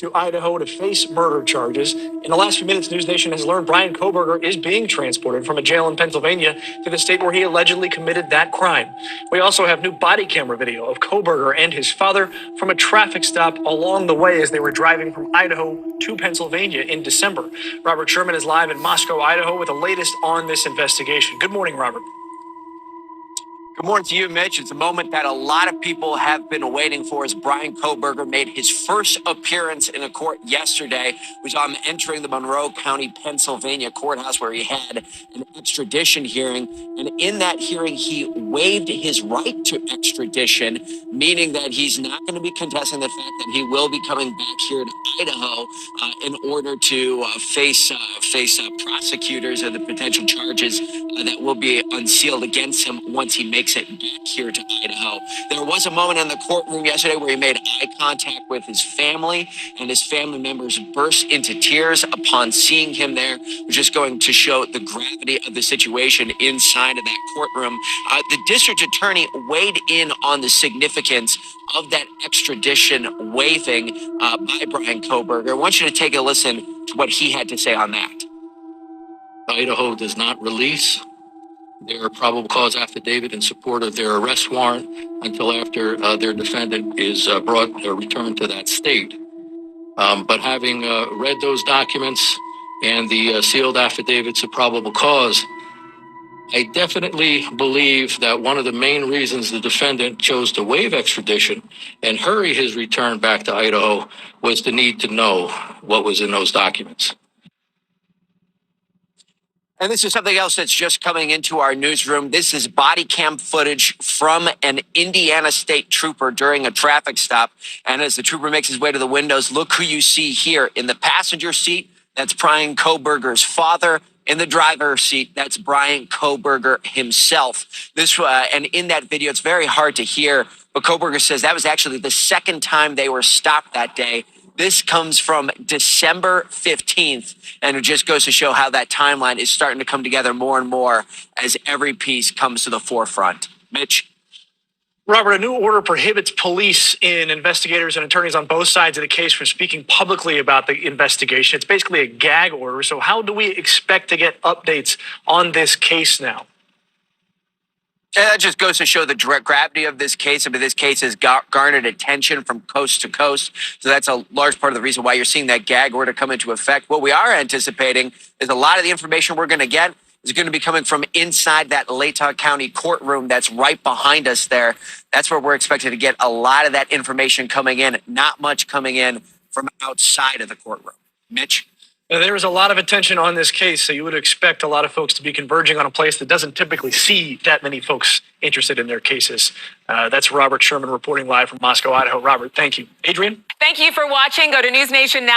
to Idaho to face murder charges. In the last few minutes, News Nation has learned Bryan Kohberger is being transported from a jail in Pennsylvania to the state where he allegedly committed that crime. We also have new body camera video of Kohberger and his father from a traffic stop along the way as they were driving from Idaho to Pennsylvania in December. Robert Sherman is live in Moscow, Idaho, with the latest on this investigation. Good morning, Robert. Good morning to you, Mitch. It's a moment that a lot of people have been waiting for as Bryan Kohberger made his first appearance in a court yesterday. We saw him entering the Monroe County, Pennsylvania courthouse where he had an extradition hearing. And in that hearing, he waived his right to extradition, meaning that he's not going to be contesting the fact that he will be coming back here to Idaho in order to face prosecutors and the potential charges that will be unsealed against him once he makes it back here to Idaho. There was a moment in the courtroom yesterday where he made eye contact with his family, and his family members burst into tears upon seeing him there, which is going to show the gravity of the situation inside of that courtroom. The district attorney weighed in on the significance of that extradition waiving by Bryan Kohberger. I want you to take a listen to what he had to say on that. Idaho does not release their probable cause affidavit in support of their arrest warrant until after their defendant is returned to that state. But having read those documents and the sealed affidavits of probable cause, I definitely believe that one of the main reasons the defendant chose to waive extradition and hurry his return back to Idaho was the need to know what was in those documents. And this is something else that's just coming into our newsroom. This is body cam footage from an Indiana state trooper during a traffic stop. And as the trooper makes his way to the windows, look who you see here. In the passenger seat, that's Bryan Kohberger's father. In the driver's seat, that's Bryan Kohberger himself. And in that video, it's very hard to hear, but Kohberger says that was actually the second time they were stopped that day. This comes from December 15th, and it just goes to show how that timeline is starting to come together more and more as every piece comes to the forefront. Mitch? Robert, a new order prohibits police and investigators and attorneys on both sides of the case from speaking publicly about the investigation. It's basically a gag order. So how do we expect to get updates on this case now? And that just goes to show the direct gravity of this case. I mean, this case has garnered attention from coast to coast. So that's a large part of the reason why you're seeing that gag order come into effect. What we are anticipating is a lot of the information we're going to get is going to be coming from inside that Latah County courtroom that's right behind us there. That's where we're expected to get a lot of that information coming in, not much coming in from outside of the courtroom. Mitch? There is a lot of attention on this case, so you would expect a lot of folks to be converging on a place that doesn't typically see that many folks interested in their cases. That's Robert Sherman reporting live from Moscow, Idaho. Robert, thank you. Adrian? Thank you for watching. Go to News Nation now.